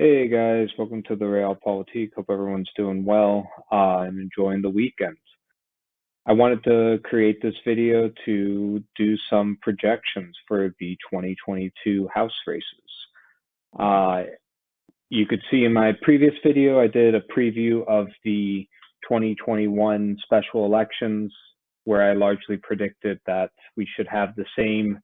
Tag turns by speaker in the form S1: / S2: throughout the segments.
S1: Hey guys, welcome to the Realpolitik. Hope everyone's doing well and enjoying the weekend. I wanted to create this video to do some projections for the 2022 House races. Uh, you could see in my previous video, I did a preview of the 2021 special elections where I largely predicted that we should have the same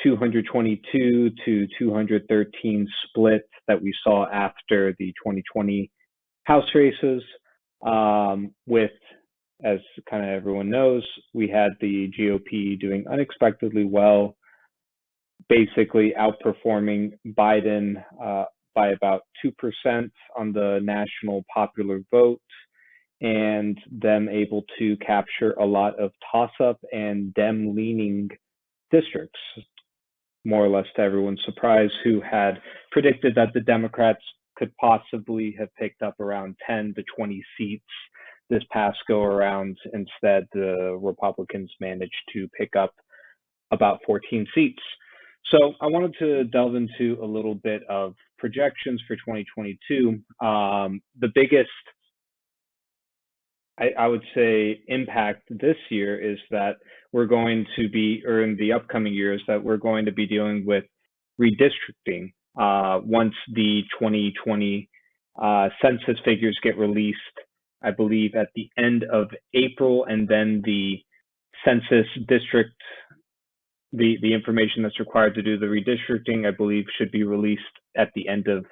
S1: 222 to 213 split that we saw after the 2020 House races, with, as kind of everyone knows, we had the GOP doing unexpectedly well, basically outperforming Biden by about 2% on the national popular vote, and them able to capture a lot of toss-up and Dem-leaning districts, more or less to everyone's surprise, who had predicted that the Democrats could possibly have picked up around 10 to 20 seats this past go around. Instead, the Republicans managed to pick up about 14 seats. So I wanted to delve into a little bit of projections for 2022. The biggest, I would say, impact this year is that we're going to be, or in the upcoming years, that we're going to be dealing with redistricting once the 2020 census figures get released, I believe, at the end of April, and then the census district, the information that's required to do the redistricting, I believe, should be released at the end of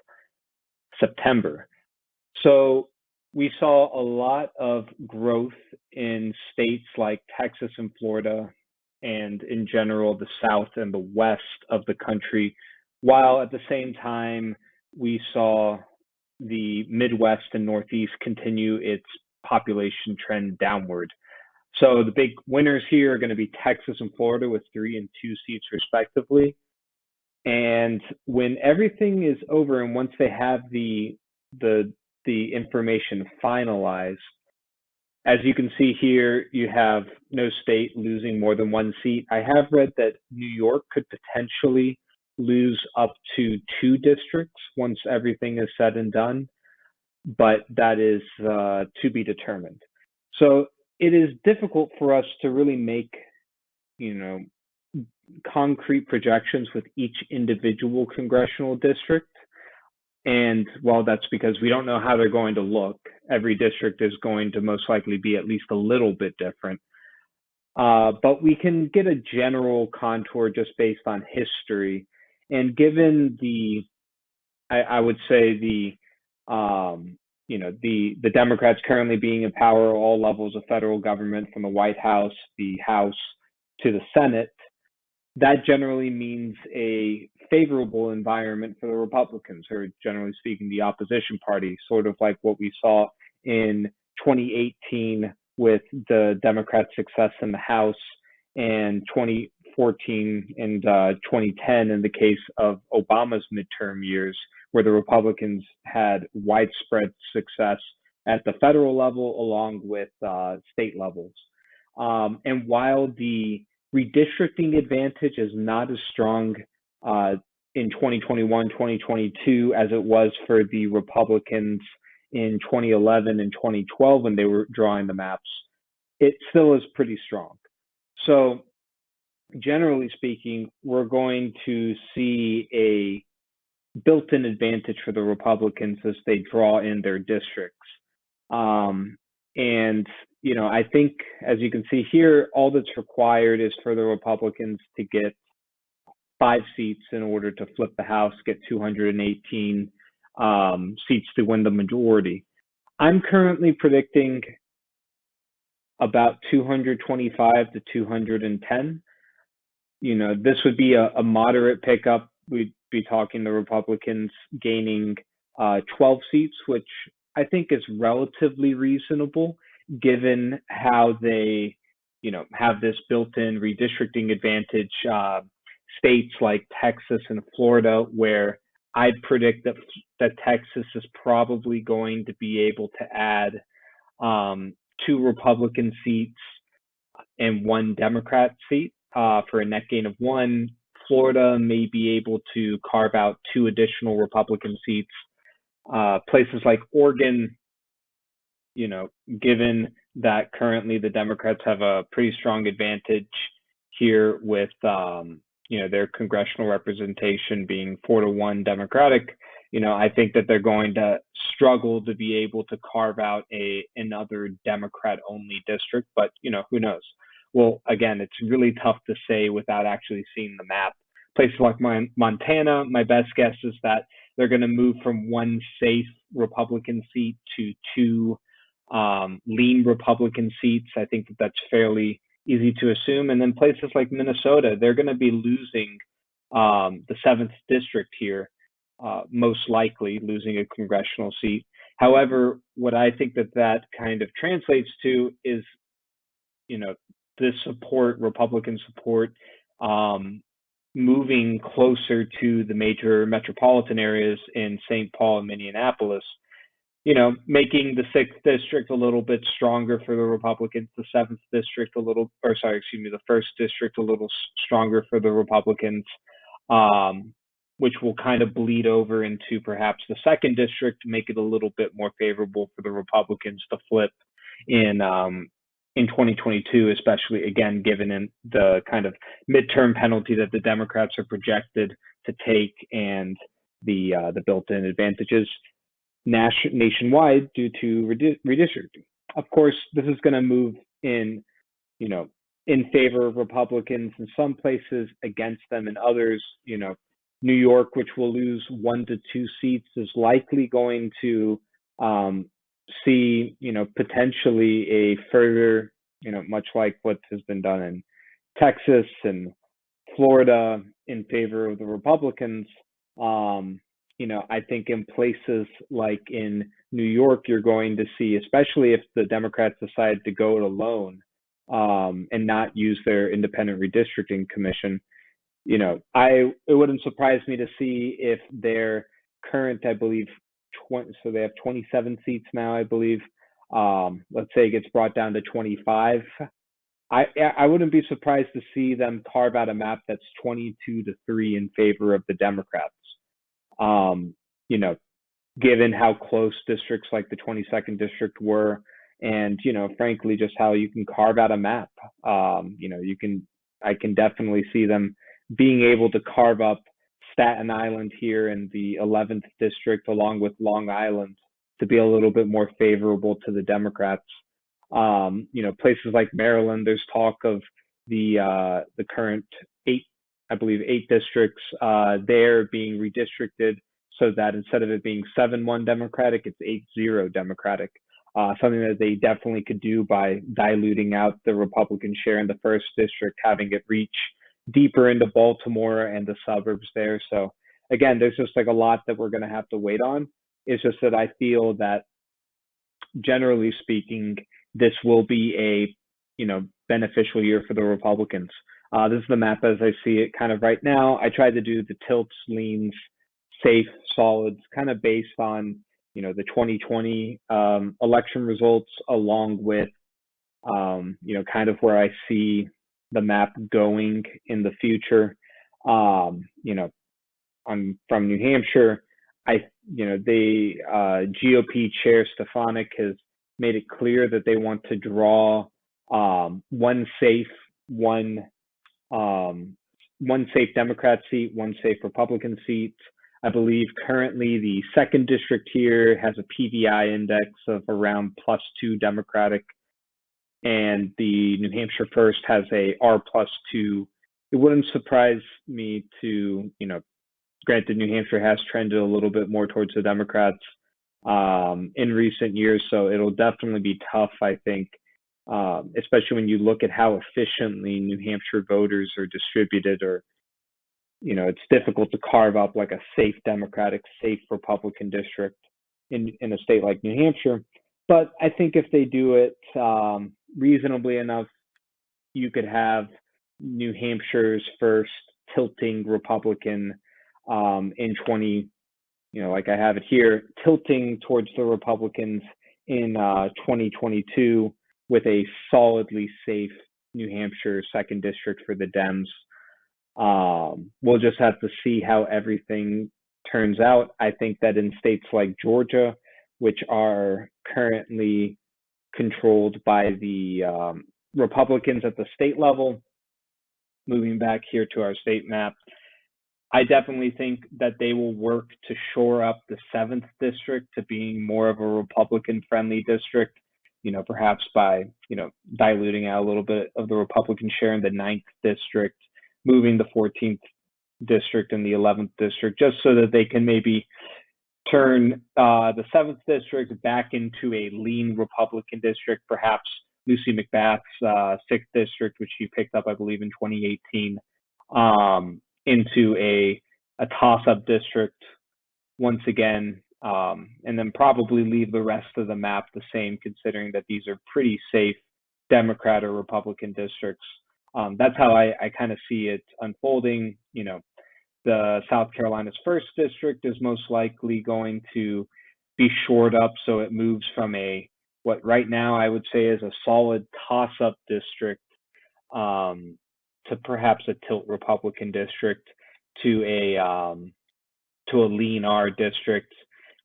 S1: September. So we saw a lot of growth in states like Texas and Florida, and in general, the South and the West of the country, while at the same time, we saw the Midwest and Northeast continue its population trend downward. So the big winners here are going to be Texas and Florida with 3 and 2 seats respectively. And when everything is over, and once they have the information finalized, as you can see here, you have no state losing more than 1 seat. I have read that New York could potentially lose up to 2 districts once everything is said and done, but that is to be determined. So it is difficult for us to really make, concrete projections with each individual congressional district. And while that's because we don't know how they're going to look, every district is going to most likely be at least a little bit different. But we can get a general contour just based on history. And given I would say the Democrats currently being in power at all levels of federal government, from the White House, the House, to the Senate, that generally means a favorable environment for the Republicans, or generally speaking, the opposition party, sort of like what we saw in 2018 with the Democrats' success in the House, and 2014 and 2010 in the case of Obama's midterm years, where the Republicans had widespread success at the federal level along with state levels. And while the redistricting advantage is not as strong in 2021, 2022 as it was for the Republicans in 2011 and 2012 when they were drawing the maps, it still is pretty strong. So generally speaking, we're going to see a built-in advantage for the Republicans as they draw in their districts. And I think, as you can see here, all that's required is for the Republicans to get 5 seats in order to flip the House, get 218 seats to win the majority. I'm currently predicting about 225 to 210. This would be a moderate pickup. We'd be talking the Republicans gaining 12 seats, which I think is relatively reasonable given how they, have this built-in redistricting advantage. States like Texas and Florida, where I'd predict that Texas is probably going to be able to add 2 Republican seats and 1 Democrat seat for a net gain of 1. Florida may be able to carve out 2 additional Republican seats Places like Oregon, given that currently the Democrats have a pretty strong advantage here with, their congressional representation being 4-1 Democratic, I think that they're going to struggle to be able to carve out another Democrat-only district, but, who knows? Well, again, it's really tough to say without actually seeing the map. Places like Montana, my best guess is that they're going to move from one safe Republican seat to two lean Republican seats. I think that that's fairly easy to assume. And then places like Minnesota, they're going to be losing the 7th district here, most likely losing a congressional seat. However, what I think that kind of translates to is, the support, Republican support, moving closer to the major metropolitan areas in St. Paul and Minneapolis, making the 6th district a little bit stronger for the Republicans, the 7th district the 1st district a little stronger for the Republicans, which will kind of bleed over into perhaps the 2nd district to make it a little bit more favorable for the Republicans to flip in 2022, especially, again, given in the kind of midterm penalty that the Democrats are projected to take and the built-in advantages nationwide due to redistricting. Of course, this is going to move in favor of Republicans in some places, against them in others. New York, which will lose 1 to 2 seats, is likely going to see, potentially a further, much like what has been done in Texas and Florida in favor of the Republicans. I think in places like in New York, you're going to see, especially if the Democrats decide to go it alone and not use their independent redistricting commission, it wouldn't surprise me to see if their current, I believe, so they have 27 seats now, I believe. Let's say it gets brought down to 25. I wouldn't be surprised to see them carve out a map that's 22-3 in favor of the Democrats. Given how close districts like the 22nd district were, and frankly, just how you can carve out a map. I can definitely see them being able to carve up Staten Island here in the 11th district, along with Long Island, to be a little bit more favorable to the Democrats. Places like Maryland, there's talk of the current 8 districts there being redistricted so that instead of it being 7-1 Democratic, it's 8-0 Democratic. Something that they definitely could do by diluting out the Republican share in the 1st district, having it reach deeper into Baltimore and the suburbs there. So again, there's just like a lot that we're going to have to wait on. It's just that I feel that, generally speaking, this will be a beneficial year for the Republicans. This is the map as I see it kind of right now. I tried to do the tilts, leans, safe, solids, kind of based on the 2020 election results, along with kind of where I see the map going in the future. I'm from New Hampshire. The GOP chair Stefanik has made it clear that they want to draw one safe Democrat seat, one safe Republican seat. I believe currently the 2nd district here has a PVI index of around +2 Democratic, and the New Hampshire 1st has a R+2. It wouldn't surprise me to, granted, New Hampshire has trended a little bit more towards the Democrats in recent years, so it'll definitely be tough, I think, especially when you look at how efficiently New Hampshire voters are distributed, or it's difficult to carve up like a safe Democratic, safe Republican district in a state like New Hampshire. But I think if they do it reasonably enough, you could have New Hampshire's 1st tilting Republican in like I have it here, tilting towards the Republicans in 2022, with a solidly safe New Hampshire 2nd district for the Dems. We'll just have to see how everything turns out. I think that in states like Georgia, which are currently controlled by the Republicans at the state level, moving back here to our state map, I definitely think that they will work to shore up the 7th district to being more of a Republican-friendly district, perhaps by, diluting out a little bit of the Republican share in the 9th district, moving the 14th district and the 11th district, just so that they can maybe turn the 7th district back into a lean Republican district, perhaps Lucy McBath's 6th district, which she picked up, I believe, in 2018, into a toss-up district once again, and then probably leave the rest of the map the same, considering that these are pretty safe Democrat or Republican districts. That's how I kind of see it unfolding. The South Carolina's 1st district is most likely going to be shored up, so it moves from what right now I would say is a solid toss-up district to perhaps a tilt Republican district to a lean R district.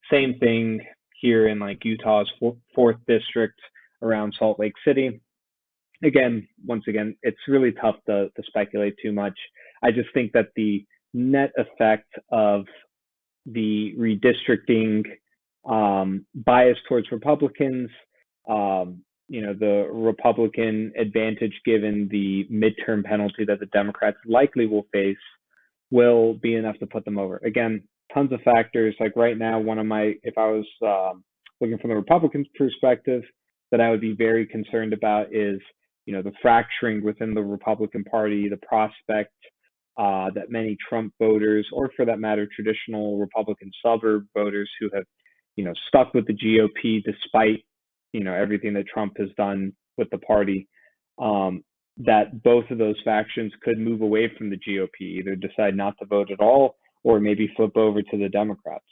S1: Same thing here in like Utah's 4th district around Salt Lake City. Once again, it's really tough to speculate too much. I just think that the net effect of the redistricting bias towards Republicans, the Republican advantage given the midterm penalty that the Democrats likely will face, will be enough to put them over. Again, tons of factors. Like right now, if I was looking from the Republicans' perspective, that I would be very concerned about is, the fracturing within the Republican Party, the prospect that many Trump voters, or for that matter, traditional Republican suburb voters who have, stuck with the GOP despite, everything that Trump has done with the party, that both of those factions could move away from the GOP, either decide not to vote at all, or maybe flip over to the Democrats.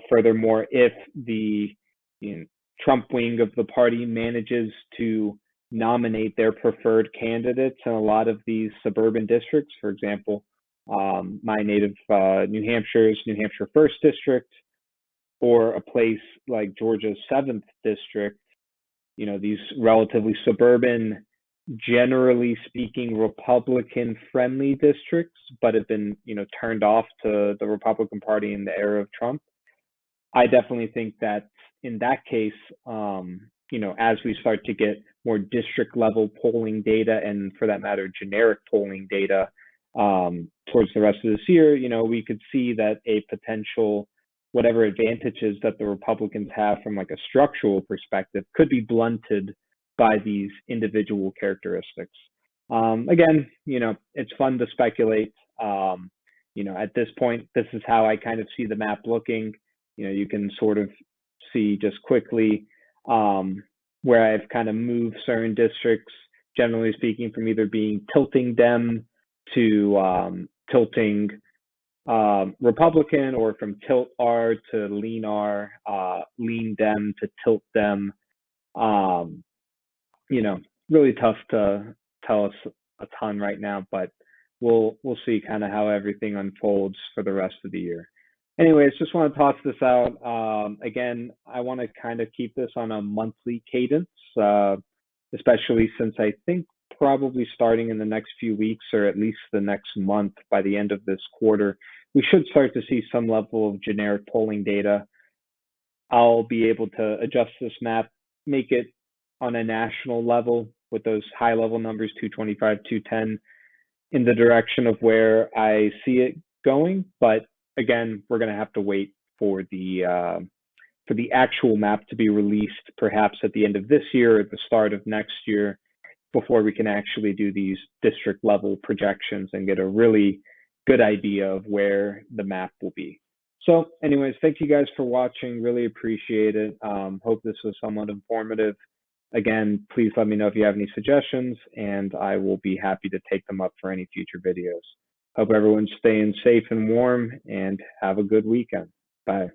S1: Furthermore, if the Trump wing of the party manages to nominate their preferred candidates in a lot of these suburban districts, for example, my native New Hampshire's New Hampshire 1st district, or a place like Georgia's 7th district, these relatively suburban, generally speaking, Republican-friendly districts, but have been, turned off to the Republican Party in the era of Trump. I definitely think that in that case, as we start to get more district-level polling data, and for that matter, generic polling data towards the rest of this year, we could see that a potential whatever advantages that the Republicans have from like a structural perspective could be blunted by these individual characteristics. Again, it's fun to speculate. At this point, this is how I kind of see the map looking. You can sort of see just quickly where I've kind of moved certain districts, generally speaking, from either being tilting Dem to tilting Republican, or from tilt R to lean R, lean Dem to tilt Dem. Really tough to tell us a ton right now, but we'll see kind of how everything unfolds for the rest of the year. Anyways, just want to toss this out. Again, I want to kind of keep this on a monthly cadence, especially since I think probably starting in the next few weeks, or at least the next month, by the end of this quarter, we should start to see some level of generic polling data. I'll be able to adjust this map, make it on a national level with those high level numbers, 225, 210, in the direction of where I see it going. But again, we're going to have to wait for the actual map to be released, perhaps at the end of this year or at the start of next year, before we can actually do these district level projections and get a really good idea of where the map will be. So anyways, thank you guys for watching. Really appreciate it. Hope this was somewhat informative. Again, please let me know if you have any suggestions, and I will be happy to take them up for any future videos. Hope everyone's staying safe and warm, and have a good weekend. Bye.